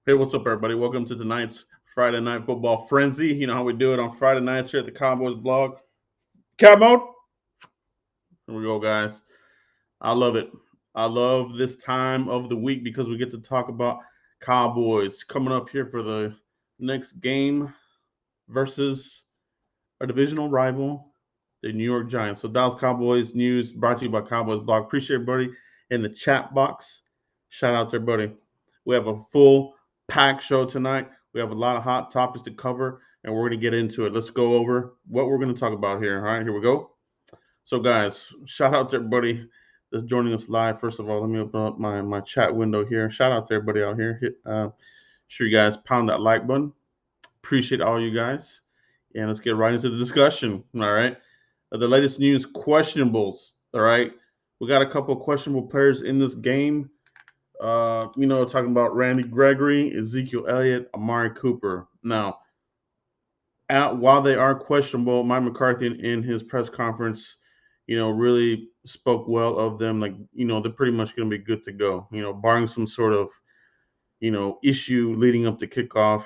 Hey, what's up, everybody? Welcome to tonight's Friday Night Football Frenzy. You know how we do it on Friday nights here at the Cowboys blog. Cat mode. Here we go, guys. I love it. I love this time of the week because we get to talk about Cowboys coming up here for the next game versus our divisional rival, the New York Giants. So Dallas Cowboys news brought to you by Cowboys blog. Appreciate everybody in the chat box. Shout out to everybody. We have a full packed show tonight. We have a lot of hot topics to cover, and we're going to get into it. Let's go over what we're going to talk about here. All right, here we go. So, guys, shout out to everybody that's joining us live. First of all, let me open up my chat window here. Shout out to everybody out here. Sure, you guys pound that like button. Appreciate all you guys. And let's get right into the discussion. All right. The latest news questionables. All right. We got a couple of questionable players in this game. Talking about Randy Gregory, Ezekiel Elliott, Amari Cooper. Now, while they are questionable, Mike McCarthy in his press conference, really spoke well of them. Like, they're pretty much going to be good to go. Barring some sort of, issue leading up to kickoff,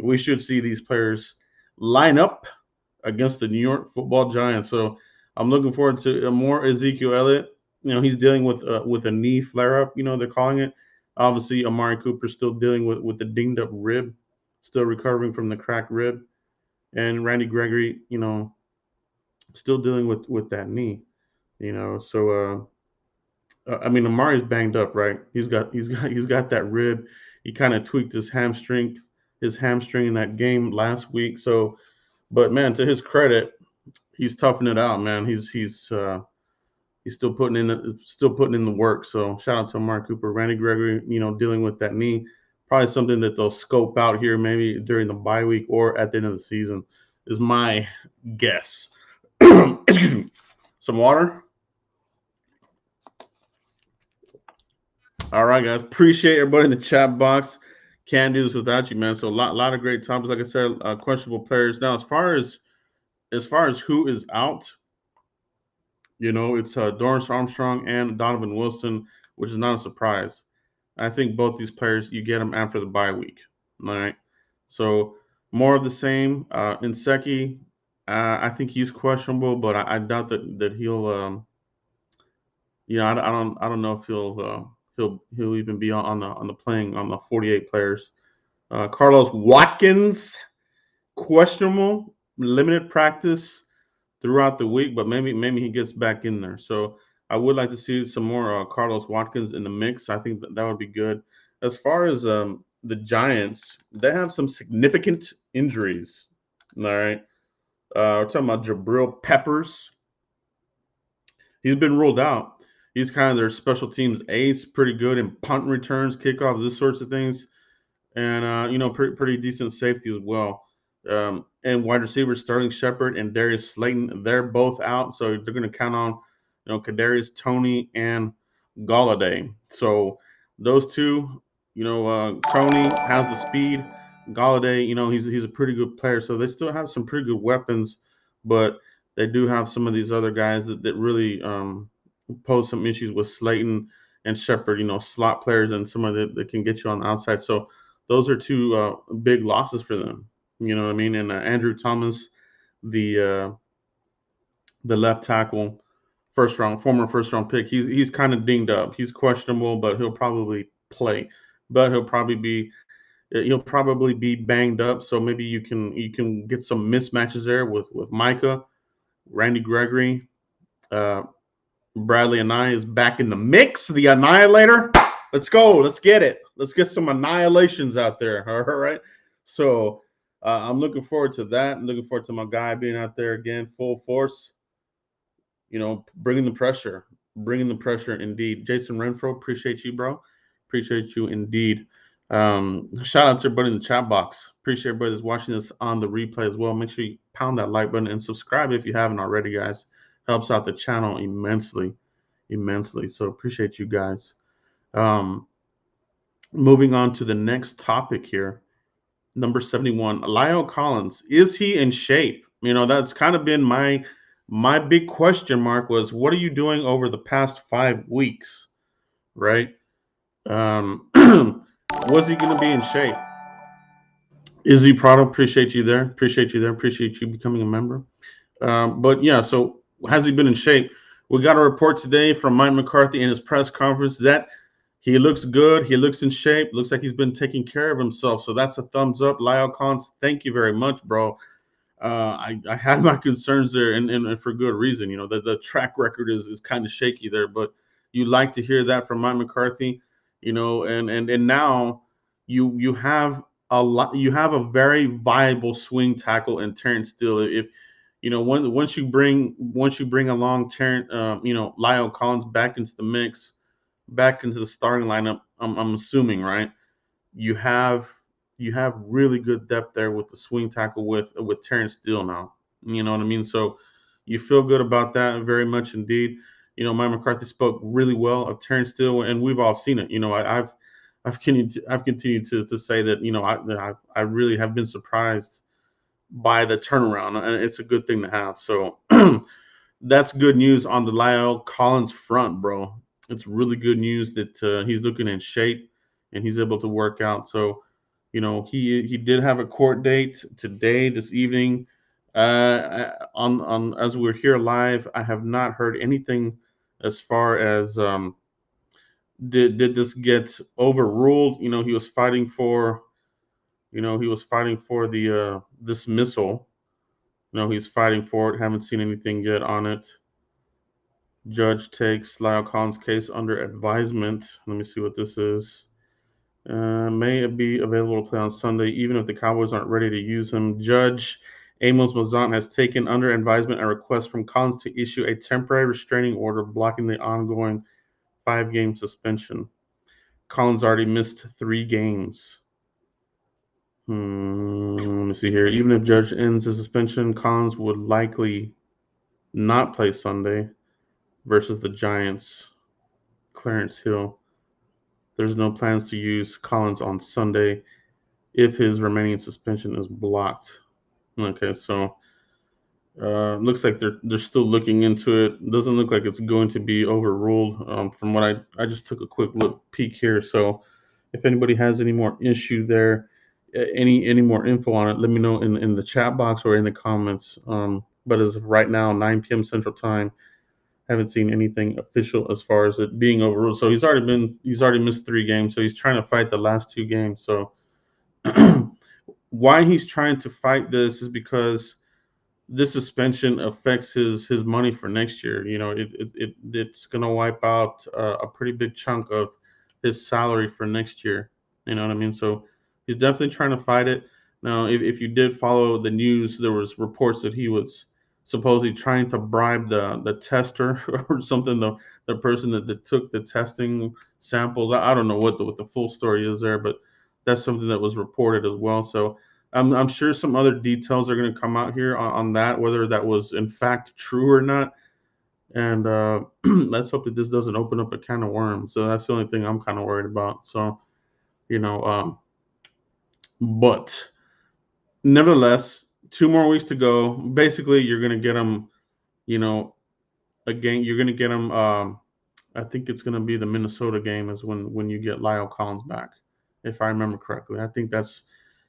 we should see these players line up against the New York Football Giants. So I'm looking forward to more Ezekiel Elliott. He's dealing with a knee flare up. They're calling it. Obviously, Amari Cooper still dealing with the dinged up rib, still recovering from the cracked rib, and Randy Gregory, still dealing with that knee. So Amari's banged up, right? He's got that rib. He kind of tweaked his hamstring in that game last week. So, but man, to his credit, he's toughing it out, man. He's still putting in the work. So shout out to Amari Cooper, Randy Gregory, dealing with that knee. Probably something that they'll scope out here maybe during the bye week or at the end of the season is my guess. Excuse me. Some water. All right, guys. Appreciate everybody in the chat box. Can't do this without you, man. So a lot of great topics. Like I said, questionable players. Now, as far as who is out, it's Dorrance Armstrong and Donovan Wilson, which is not a surprise. I think both these players, you get them after the bye week. All right. So more of the same. Inseki, I think he's questionable, but I doubt that he'll. I don't know if he'll even be on the 48 players. Carlos Watkins, questionable, limited practice throughout the week, but maybe he gets back in there. So I would like to see some more Carlos Watkins in the mix. I think that would be good. As far as the Giants, they have some significant injuries. All right. We're talking about Jabril Peppers. He's been ruled out. He's kind of their special teams ace, pretty good in punt returns, kickoffs, this sorts of things, and pretty decent safety as well. And wide receivers Sterling Shepard and Darius Slayton, they're both out, so they're going to count on Kadarius Toney and Galladay. So those two, Toney has the speed. Galladay, he's a pretty good player, so they still have some pretty good weapons, but they do have some of these other guys that really pose some issues with Slayton and Shepard, slot players and some of that can get you on the outside. So those are two big losses for them. You know what I mean? And Andrew Thomas, the left tackle, former first round pick, he's kind of dinged up. He's questionable, but he'll probably play. But he'll probably be banged up. So maybe you can get some mismatches there with Micah, Randy Gregory, Bradley Anae is back in the mix. The Annihilator. Let's go. Let's get it. Let's get some annihilations out there. All right. So I'm looking forward to that. I'm looking forward to my guy being out there again, full force. Bringing the pressure. Bringing the pressure indeed. Jason Renfro, appreciate you, bro. Appreciate you indeed. Shout out to everybody in the chat box. Appreciate everybody that's watching this on the replay as well. Make sure you pound that like button and subscribe if you haven't already, guys. Helps out the channel immensely. So appreciate you guys. Moving on to the next topic here. Number 71, Lyle Collins. Is he in shape? That's kind of been my big question mark was, what are you doing over the past 5 weeks? Right? Was he going to be in shape? Izzy Prado, appreciate you there. Appreciate you there. Appreciate you becoming a member. But yeah, so has he been in shape? We got a report today from Mike McCarthy in his press conference that he looks good. He looks in shape. Looks like he's been taking care of himself. So that's a thumbs up. Lyle Collins, thank you very much, bro. I had my concerns there, and for good reason. You know, the track record is kind of shaky there, but you like to hear that from Mike McCarthy. You know, and now you have a lot. You have a very viable swing tackle in Terrence Steele. If you know, once you bring along Terrence, Lyle Collins back into the mix, back into the starting lineup. I'm assuming, right? You have you have really good depth there with the swing tackle with Terrence Steele now. You know what I mean? So you feel good about that very much indeed. You know, Mike McCarthy spoke really well of Terrence Steele, and we've all seen it. You know, I've continued to say that I really have been surprised by the turnaround, and it's a good thing to have. So that's good news on the Lyle Collins front, bro. It's really good news that he's looking in shape and he's able to work out. So, you know, he did have a court date today, this evening. On as we're here live, I have not heard anything as far as did this get overruled? You know, he was fighting for the dismissal. You know, he's fighting for it. Haven't seen anything yet on it. Judge takes Lyle Collins' case under advisement. Let me see what this is. May it be available to play on Sunday, even if the Cowboys aren't ready to use him. Judge Amos Mazant has taken under advisement a request from Collins to issue a temporary restraining order blocking the ongoing 5-game suspension. Collins already missed 3 games. Let me see here. Even if Judge ends the suspension, Collins would likely not play Sunday versus the Giants. Clarence Hill. There's no plans to use Collins on Sunday if his remaining suspension is blocked. Okay, so looks like they're still looking into it. Doesn't look like it's going to be overruled. From what I just took a quick look peek here. So if anybody has any more issue there, any more info on it, let me know in the chat box or in the comments. But as of right now, 9 p.m. Central Time, haven't seen anything official as far as it being overruled. So he's already missed 3 games. So he's trying to fight the last 2 games. So why he's trying to fight this is because this suspension affects his money for next year. You know, it's gonna wipe out a pretty big chunk of his salary for next year. You know what I mean? So he's definitely trying to fight it. Now, if you did follow the news, there was reports that he was supposedly trying to bribe the tester or something, the person that took the testing samples. I don't know what the full story is there, but that's something that was reported as well. So I'm sure some other details are going to come out here on that, whether that was in fact true or not. And let's hope that this doesn't open up a can of worms. So that's the only thing I'm kind of worried about. So, you know, but nevertheless, 2 more weeks to go. Basically, you're going to get them, you know, again, you're going to get them. I think it's going to be the Minnesota game is when you get Lyle Collins back, if I remember correctly. I think that's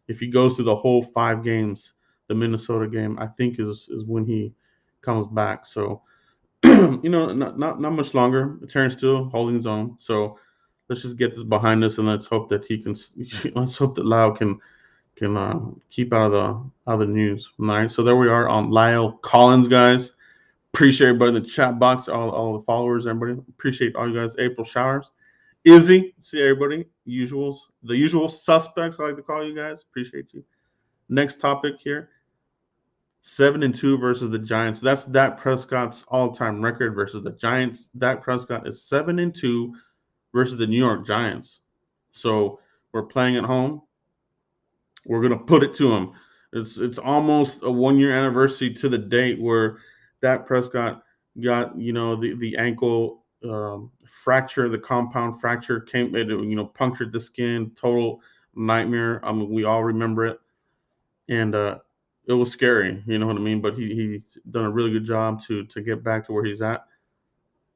if he goes through the whole 5 games, the Minnesota game, I think is when he comes back. So not much longer. Terrence still holding his own. So let's just get this behind us and let's hope that he can. Let's hope that Lyle can keep out of the news. All right. So there we are on Lyle Collins, guys. Appreciate everybody in the chat box, all the followers, everybody. Appreciate all you guys. April Showers. Izzy, see everybody. The usual suspects, I like to call you guys. Appreciate you. Next topic here. 7-2 versus the Giants. That's Dak Prescott's all-time record versus the Giants. Dak Prescott is 7-2 versus the New York Giants. So we're playing at home. We're gonna put it to them. It's almost a 1-year anniversary to the date where Dak Prescott got the ankle fracture, the compound fracture came, it punctured the skin, total nightmare. I mean, we all remember it, and it was scary. You know what I mean? But he's done a really good job to get back to where he's at,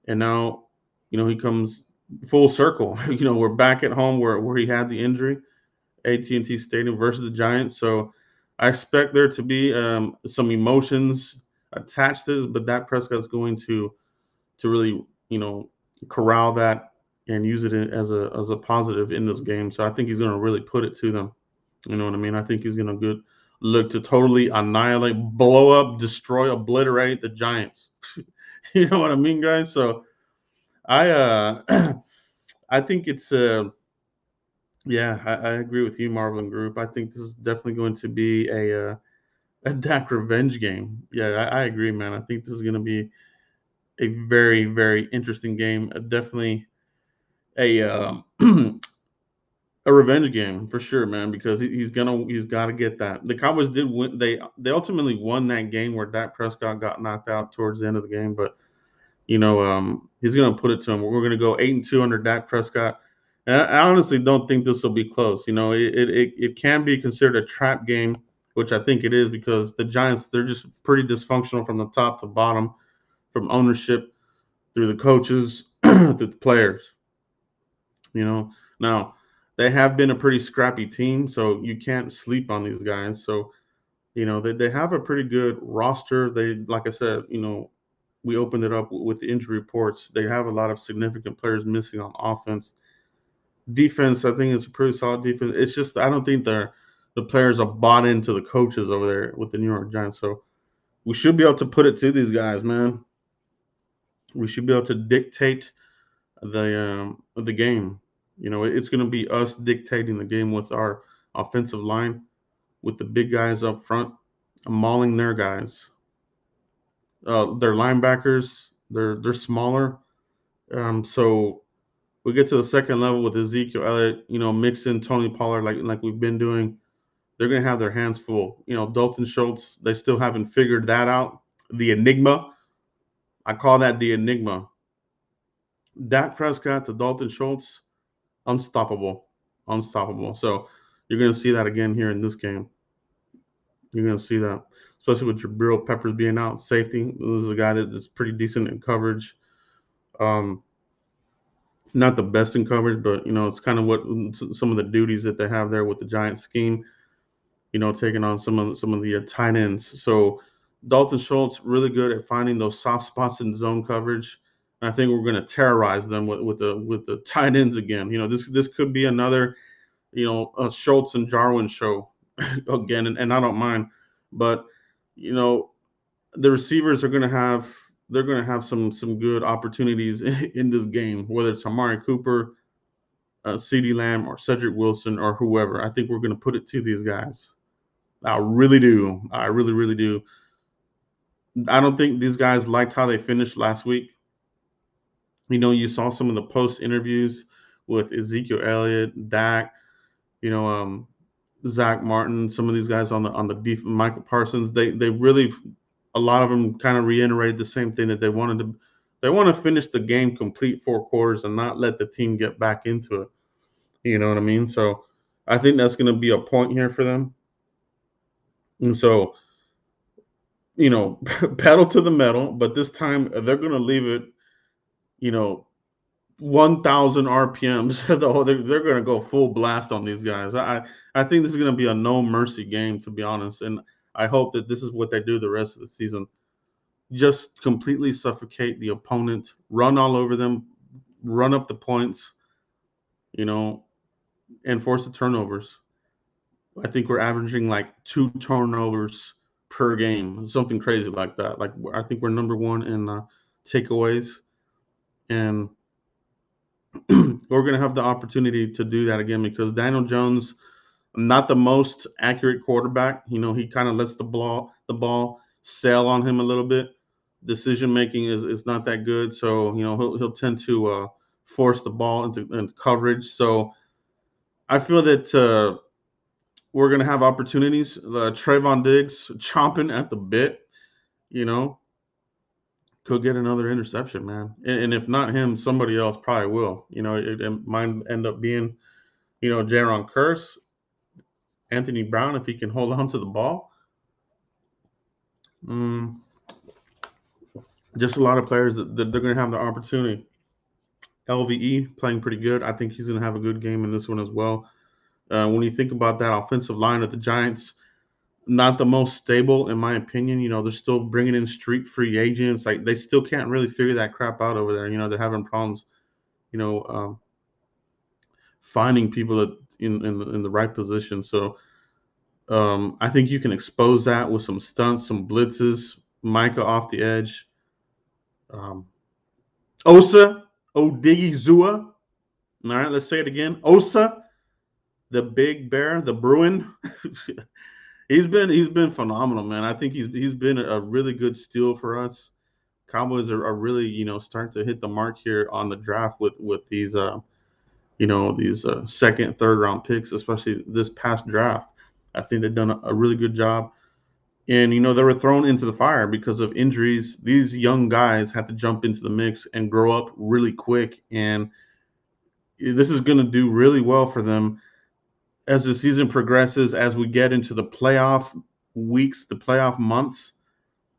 and now he comes full circle. We're back at home where he had the injury, AT&T Stadium versus the Giants. So I expect there to be some emotions attached to this, but Dak Prescott's going to really corral that and use it as a positive in this game. So I think he's going to really put it to them. You know what I mean? I think he's going to look to totally annihilate, blow up, destroy, obliterate the Giants. You know what I mean, guys? So I I think it's yeah, I agree with you, Marvel and Group. I think this is definitely going to be a Dak revenge game. Yeah, I agree, man. I think this is going to be a very, very interesting game. Definitely a a revenge game for sure, man. Because he's got to get that. The Cowboys did win. They ultimately won that game where Dak Prescott got knocked out towards the end of the game, but he's going to put it to him. We're going to go 8-2 under Dak Prescott. And I honestly don't think this will be close. It can be considered a trap game, which I think it is because the Giants, they're just pretty dysfunctional from the top to bottom, from ownership through the coaches, through the players. Now they have been a pretty scrappy team, so you can't sleep on these guys. So they have a pretty good roster. Like I said, we opened it up with the injury reports. They have a lot of significant players missing on offense. Defense, I think it's a pretty solid defense. It's just I don't think the players are bought into the coaches over there with the New York Giants. So we should be able to put it to these guys, man. We should be able to dictate the game. It's going to be us dictating the game with our offensive line, with the big guys up front, mauling their guys. Their linebackers, they're smaller. So we get to the second level with Ezekiel Elliott, mix in Tony Pollard like we've been doing. They're gonna have their hands full. Dalton Schultz, they still haven't figured that out. The enigma, I call that the enigma. Dak Prescott to Dalton Schultz, unstoppable, unstoppable. So you're gonna see that again here in this game. You're gonna see that, especially with Jabril Peppers being out, safety. This is a guy that's pretty decent in coverage. Um, Not the best in coverage, but it's kind of what some of the duties that they have there with the Giant scheme. Taking on some of the tight ends. So Dalton Schultz really good at finding those soft spots in zone coverage. And I think we're going to terrorize them with the tight ends again. This could be another a Schultz and Jarwin show again, and I don't mind, but the receivers are going to have some good opportunities in this game, whether it's Amari Cooper, CeeDee Lamb, or Cedric Wilson, or whoever. I think we're going to put it to these guys. I really do. I really, really do. I don't think these guys liked how they finished last week. You saw some of the post interviews with Ezekiel Elliott, Dak, you know, um, Zach Martin, some of these guys on the beef, Michael Parsons. They really, a lot of them kind of reiterated the same thing that they wanted to. They want to finish the game complete 4 quarters and not let the team get back into it. You know what I mean? So I think that's going to be a point here for them. And so pedal to the metal, but this time they're going to leave it, you know, 1,000 RPMs. They're going to go full blast on these guys. I think this is going to be a no mercy game, to be honest. And I hope that this is what they do the rest of the season. Just completely suffocate the opponent, run all over them, run up the points, you know, and force the turnovers. I think we're averaging like 2 turnovers per game, something crazy like that. Like I think we're number one in takeaways, and we're gonna have the opportunity to do that again because Daniel Jones, not the most accurate quarterback. He kind of lets the ball sail on him a little bit. Decision making is not that good, so he'll tend to force the ball into coverage. So I feel that. We're gonna have opportunities. Trevon Diggs chomping at the bit, you know, could get another interception, man. And if not him, somebody else probably will. It might end up being, Jaron Curse, Anthony Brown, if he can hold on to the ball. Just a lot of players that they're gonna have the opportunity LVE playing pretty good. I think he's going to have a good game in this one as well. When you think about that offensive line of the Giants, not the most stable in my opinion. They're still bringing in street free agents. Like they still can't really figure that crap out over there. They're having problems. You know, um, Finding people in the right position. So I think you can expose that with some stunts, some blitzes, Micah off the edge, um, Osa Odigizua. All right, let's say it again. Osa, the big bear, the Bruin. he's been phenomenal, man. I think he's been a really good steal for us. Cowboys are really starting to hit the mark here on the draft with these these second, third round picks, especially this past draft. I think they've done a really good job. And they were thrown into the fire because of injuries. These young guys had to jump into the mix and grow up really quick, and this is going to do really well for them as the season progresses. As we get into the playoff weeks, the playoff months,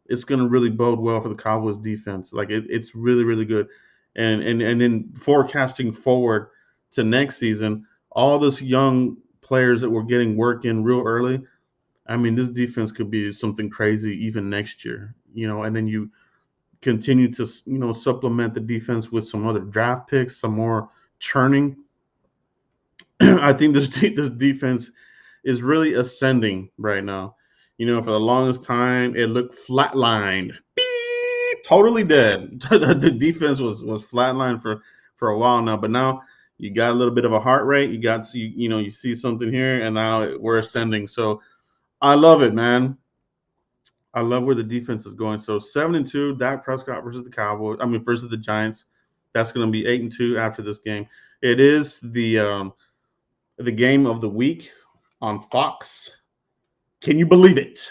it's going to really bode well for the Cowboys defense. Like it's really, really good. And then forecasting forward to next season, all this young players that we're getting work in real early. I mean, this defense could be something crazy even next year. And then you continue to supplement the defense with some other draft picks, some more churning. I think this defense is really ascending right now. For the longest time, it looked flatlined, beep, totally dead. The defense was flatlined for a while now, but now you got a little bit of a heart rate. You see something here, and now we're ascending. So I love it, man. I love where the defense is going. So 7-2, Dak Prescott versus the Cowboys. I mean, versus the Giants. That's going to be 8-2 after this game. It is the game of the week on Fox. Can you believe it?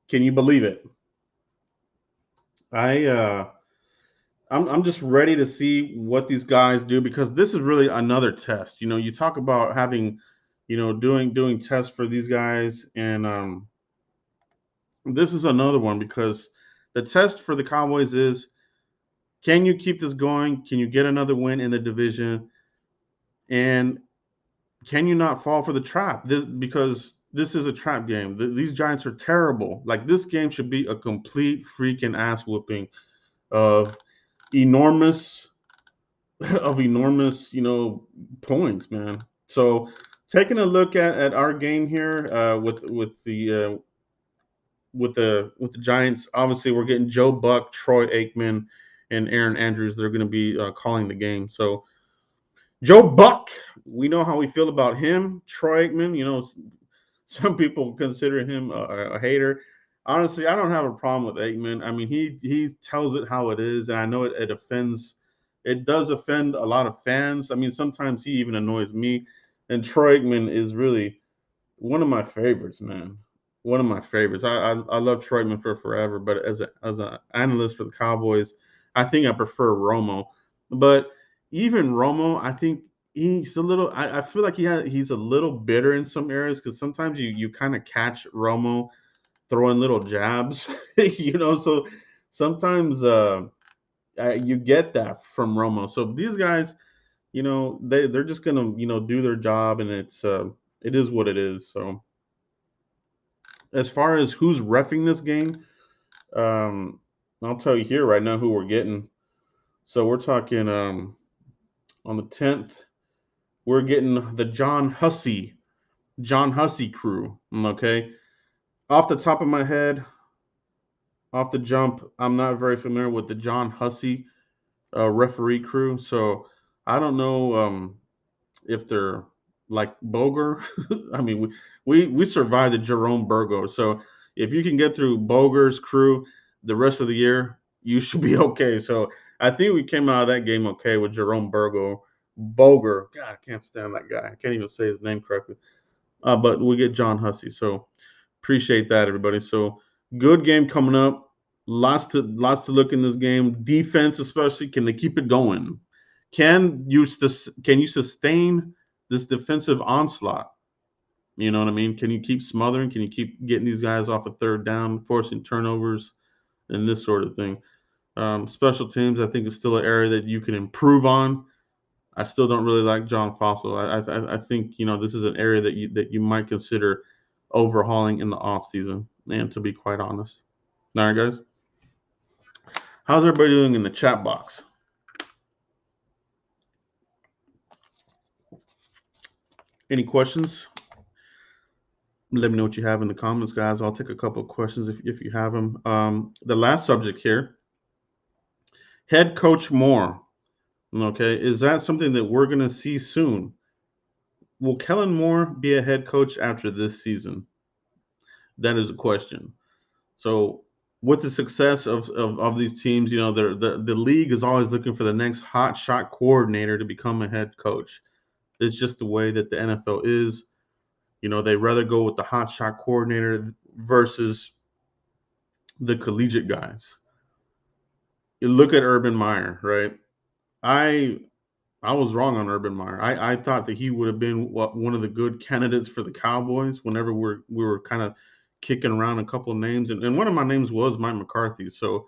Can you believe it? I'm just ready to see what these guys do because this is really another test. You talk about having, doing tests for these guys, and this is another one because the test for the Cowboys is, can you keep this going? Can you get another win in the division? And can you not fall for the trap? Because this is a trap game. These Giants are terrible. Like this game should be a complete freaking ass whooping of enormous points, man. So taking a look at our game here with the Giants, obviously we're getting Joe Buck, Troy Aikman, and Aaron Andrews. They're going to be calling the game. So Joe Buck, we know how we feel about him. Troy Aikman, some people consider him a hater. Honestly, I don't have a problem with Aikman. I mean, he tells it how it is, and I know it offends. It does offend a lot of fans. I mean, sometimes he even annoys me. And Troy Aikman is really one of my favorites, man. One of my favorites. I love Troy Aikman for forever, but as an analyst for the Cowboys, I think I prefer Romo. But even Romo, I think he's a little. I feel like he's a little bitter in some areas because sometimes you kind of catch Romo throwing little jabs, So sometimes you get that from Romo. So these guys, they're just gonna do their job, and it is what it is. So as far as who's reffing this game, um, I'll tell you here right now who we're getting. So we're talking on the 10th, we're getting the John Hussey crew. Okay, off the top of my head, off the jump, I'm not very familiar with the John Hussey referee crew, so I don't know if they're like Boger. I mean, we survived the Jerome Burgo, so if you can get through Boger's crew the rest of the year, you should be okay. So I think we came out of that game okay with Jerome Boger. God, I can't stand that guy. I can't even say his name correctly. But we get John Hussey. So appreciate that, everybody. So good game coming up. Lots to look in this game. Defense, especially, can they keep it going? Can you sustain this defensive onslaught? You know what I mean? Can you keep smothering? Can you keep getting these guys off a third down, forcing turnovers, and this sort of thing? Special teams, I think, is still an area that you can improve on. I still don't really like John Fossil. I think this is an area that you might consider overhauling in the off season. And to be quite honest, all right, guys, how's everybody doing in the chat box? Any questions? Let me know what you have in the comments, guys. I'll take a couple of questions if you have them. The last subject here, head coach Moore. Okay, is that something that we're going to see soon? Will Kellen Moore be a head coach after this season? That is a question. So, with the success of these teams, the league is always looking for the next hot shot coordinator to become a head coach. It's just the way that the NFL is. They rather go with the hot shot coordinator versus the collegiate guys. You look at Urban Meyer, right? I I was wrong on Urban Meyer. I thought that he would have been one of the good candidates for the Cowboys whenever we were kind of kicking around a couple of names, and one of my names was Mike McCarthy. So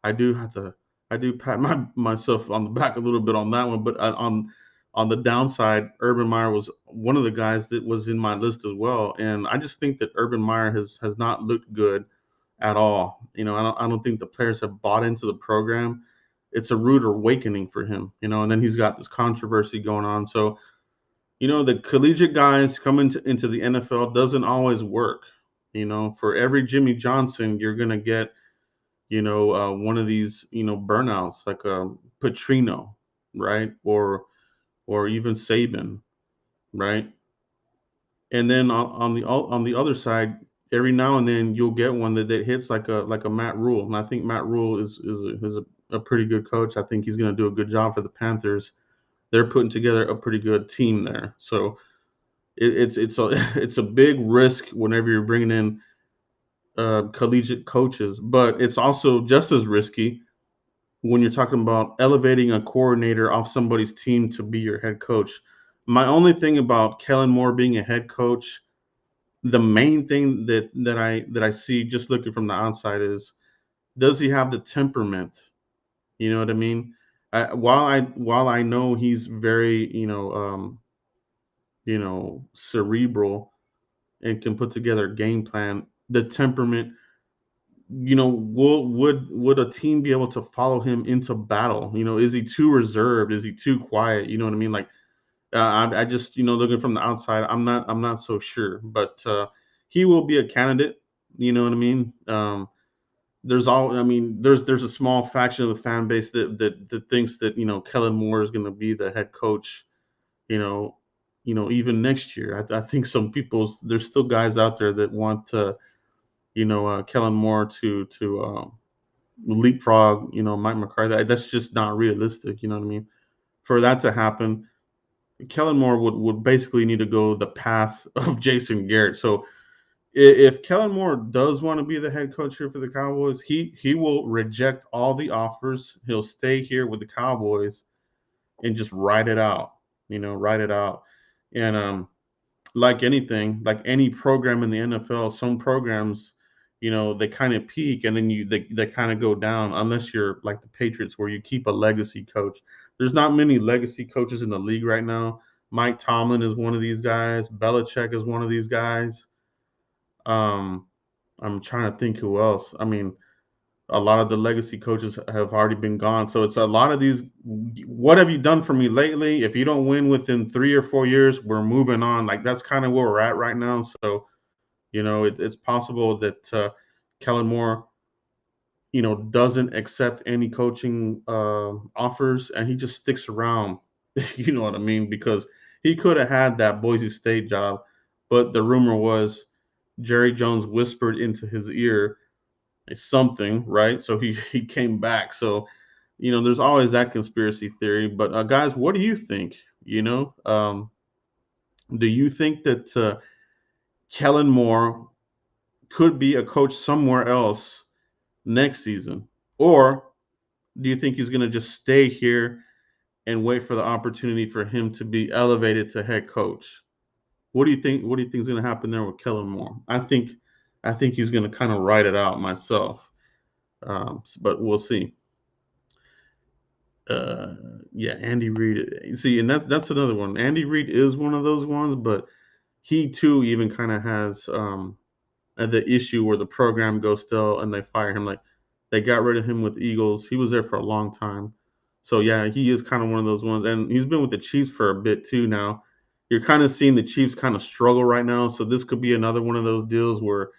I do have to I do pat myself on the back a little bit on that one. But on the downside, Urban Meyer was one of the guys that was in my list as well, and I just think that Urban Meyer has not looked good at all. I don't think the players have bought into the program. It's a rude awakening for him, and then he's got this controversy going on. So, the collegiate guys coming into the NFL doesn't always work. For every Jimmy Johnson, you're going to get, one of these, burnouts like a Petrino, right? Or even Saban, right? And then on the other side, every now and then you'll get one that hits like a Matt Rule, and I think Matt Rule is a pretty good coach. I think he's going to do a good job for the Panthers. They're putting together a pretty good team there, so it's a it's a big risk whenever you're bringing in collegiate coaches, but it's also just as risky when you're talking about elevating a coordinator off somebody's team to be your head coach. My only thing about Kellen Moore being a head coach, the main thing that I see just looking from the outside is, does he have the temperament? You know what I mean? While I know he's very cerebral and can put together a game plan, the temperament, would a team be able to follow him into battle? Is he too reserved? Is he too quiet? You know what I mean? Like, I just, looking from the outside, I'm not so sure, but he will be a candidate. You know what I mean? There's a small faction of the fan base that thinks that Kellen Moore is going to be the head coach. You know, even next year. I think there's still guys out there that want Kellen Moore to leapfrog Mike McCarthy. That's just not realistic. You know what I mean? For that to happen, Kellen Moore would basically need to go the path of Jason Garrett. So if Kellen Moore does want to be the head coach here for the Cowboys, he will reject all the offers. He'll stay here with the Cowboys and just ride it out. Ride it out. And like anything, like any program in the NFL, some programs, they kind of peak and then they kind of go down unless you're like the Patriots where you keep a legacy coach. There's not many legacy coaches in the league right now. Mike Tomlin is one of these guys. Belichick is one of these guys. Um, I'm trying to think who else. I mean, a lot of the legacy coaches have already been gone. So it's a lot of these. What have you done for me lately? If you don't win within 3 or 4 years, we're moving on. Like that's kind of where we're at right now. So it's possible that Kellen Moore, doesn't accept any coaching offers, and he just sticks around. You know what I mean? Because he could have had that Boise State job, but the rumor was Jerry Jones whispered into his ear something, right? So he came back. So there's always that conspiracy theory. But guys, what do you think? Do you think that Kellen Moore could be a coach somewhere else next season, or do you think he's going to just stay here and wait for the opportunity for him to be elevated to head coach? What do you think? What do you think is going to happen there with Kellen Moore? I think he's going to kind of ride it out myself, but we'll see. Yeah, Andy Reid. See, and that's another one. Andy Reid is one of those ones, but he too even kind of has the issue where the program goes still and they fire him. Like they got rid of him with the Eagles. He was there for a long time. So yeah, he is kind of one of those ones. And he's been with the Chiefs for a bit too now. You're kind of seeing the Chiefs kind of struggle right now. So this could be another one of those deals where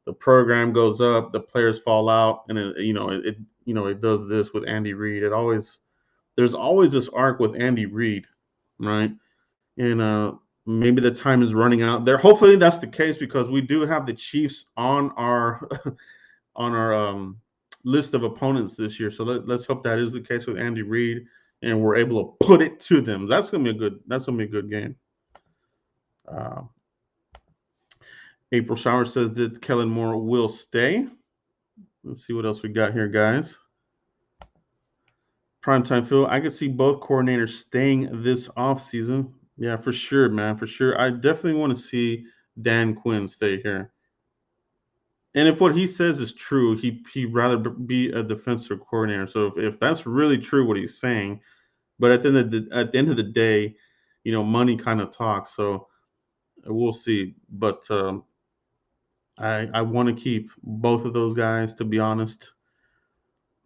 the program goes up, the players fall out, and it does this with Andy Reid. There's always this arc with Andy Reid, right? And maybe the time is running out there. Hopefully that's the case because we do have the Chiefs on our on our list of opponents this year. So let's hope that is the case with Andy Reid, and we're able to put it to them. That's gonna be a good game. Uh, April Shower says that Kellen Moore will stay. Let's see what else we got here, guys. Primetime Phil, I could see both coordinators staying this offseason. Yeah, for sure, man, for sure. I definitely want to see Dan Quinn stay here. And if what he says is true, he'd rather be a defensive coordinator. So if that's really true, what he's saying, but at the end of the day, money kind of talks. So we'll see. But I want to keep both of those guys. To be honest,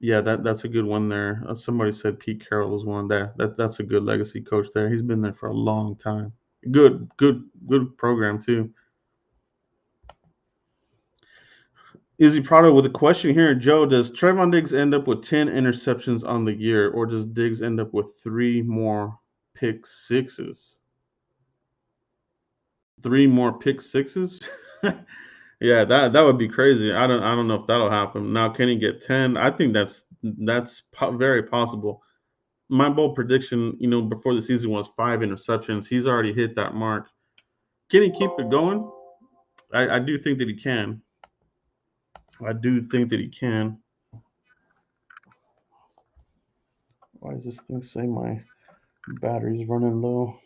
yeah, that's a good one there. Somebody said Pete Carroll was one. That's a good legacy coach there. He's been there for a long time. Good program too. Izzy Prado with a question here. Joe, does Trevon Diggs end up with 10 interceptions on the year, or does Diggs end up with 3 more pick sixes? 3 more pick sixes? Yeah, that would be crazy. I don't know if that'll happen. Now, can he get 10? I think that's very possible. My bold prediction, before the season was 5 interceptions. He's already hit that mark. Can he keep it going? I do think that he can. I do think that he can. Why does this thing say my battery's running low?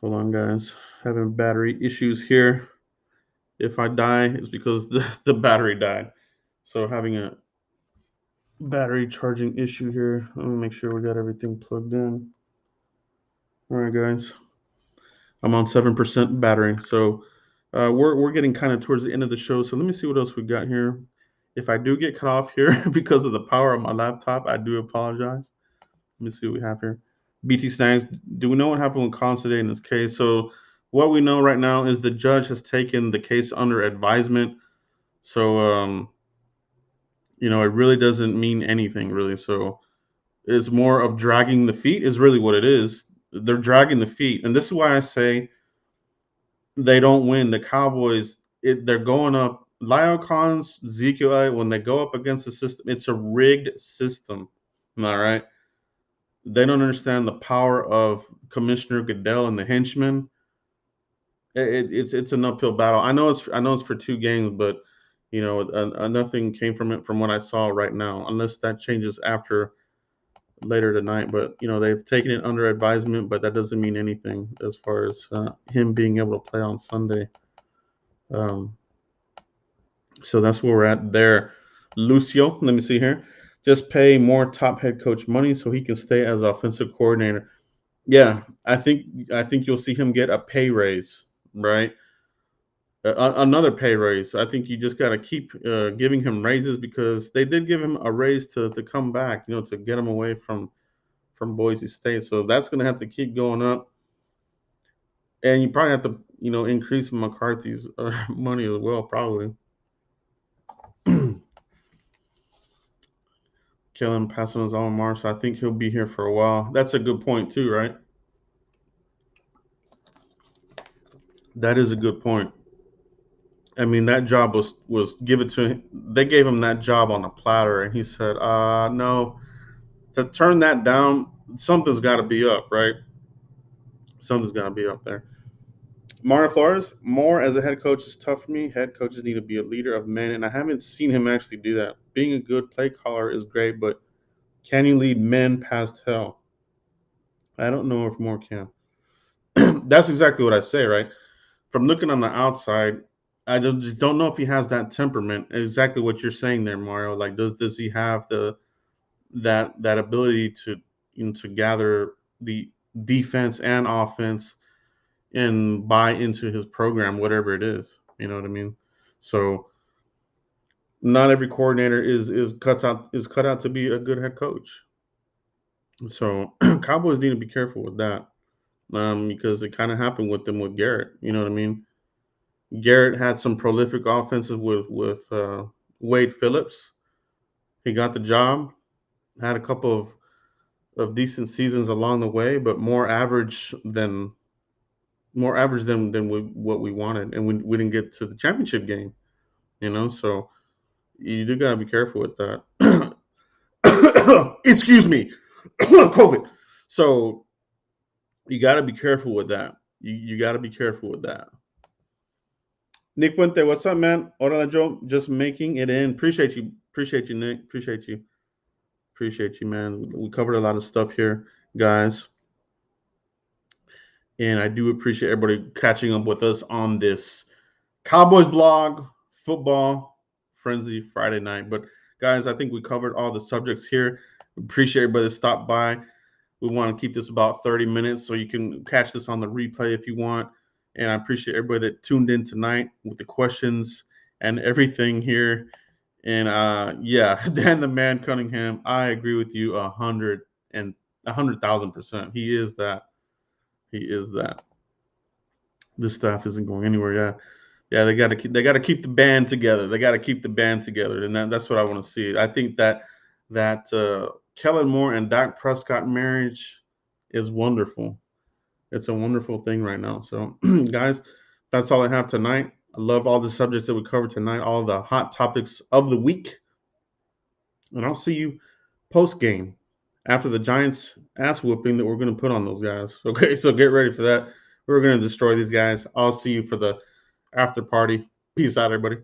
Hold on, guys. Having battery issues here. If I die, it's because the battery died. So having a battery charging issue here. Let me make sure we got everything plugged in. All right, guys. I'm on 7% battery. So we're getting kind of towards the end of the show. So let me see what else we got here. If I do get cut off here because of the power of my laptop, I do apologize. Let me see what we have here. BT Snags, do we know what happened with Considine in this case? So what we know right now is the judge has taken the case under advisement. So, it really doesn't mean anything, really. So it's more of dragging the feet is really what it is. They're dragging the feet. And this is why I say they don't win. The Cowboys, they're going up. Lyle Collins, Ezekiel, when they go up against the system, it's a rigged system. All right. They don't understand the power of Commissioner Goodell and the henchmen. It's an uphill battle. I know it's for 2 games, but nothing came from it from what I saw right now, unless that changes after later tonight. But they've taken it under advisement, but that doesn't mean anything as far as him being able to play on Sunday. Um, so that's where we're at there. Lucio, let me see here. Just pay more top head coach money so he can stay as offensive coordinator. Yeah, I think you'll see him get a pay raise, right? Another pay raise. I think you just got to keep giving him raises because they did give him a raise to come back, to get him away from Boise State. So that's going to have to keep going up, and you probably have to increase McCarthy's money as well, probably. Kellen passing his alma mater, so I think he'll be here for a while. That's a good point too, right? That is a good point. I mean, that job was given to him. They gave him that job on a platter, and he said, no, to turn that down, something's got to be up, right? Something's got to be up there. Mario Flores, more as a head coach is tough for me. Head coaches need to be a leader of men, and I haven't seen him actually do that. Being a good play caller is great, but can you lead men past hell? I don't know if Moore can. That's exactly what I say, right? From looking on the outside, I just don't know if he has that temperament. Exactly what you're saying there, Mario. Like, does he have that ability to to gather the defense and offense and buy into his program, whatever it is. You know what I mean? So not every coordinator is cut out to be a good head coach. So Cowboys need to be careful with that, because it kind of happened with them with Garrett. You know what I mean? Garrett had some prolific offenses with Wade Phillips. He got the job. Had a couple of decent seasons along the way, but more average than what we wanted, and we didn't get to the championship game. You know, so you do gotta be careful with that. Excuse me, COVID. So you gotta be careful with that. You gotta be careful with that. Nick Puente, what's up, man? Hola, Joe. Just making it in. Appreciate you. Appreciate you, Nick. Appreciate you. Appreciate you, man. We covered a lot of stuff here, guys. And I do appreciate everybody catching up with us on this Cowboys blog, football, frenzy Friday night. But guys, I think we covered all the subjects here. Appreciate everybody that stopped by. We want to keep this about 30 minutes so you can catch this on the replay if you want. And I appreciate everybody that tuned in tonight with the questions and everything here. And yeah, Dan the Man Cunningham, I agree with you 100,000%. He is that. He is that. This staff isn't going anywhere. Yeah. They got to keep the band together. They got to keep the band together, and that's what I want to see. I think that Kellen Moore and Dak Prescott marriage is wonderful. It's a wonderful thing right now. So, guys, that's all I have tonight. I love all the subjects that we covered tonight, all the hot topics of the week, and I'll see you post game after the Giants ass whooping that we're going to put on those guys. Okay, so get ready for that. We're going to destroy these guys. I'll see you for the after party. Peace out, everybody.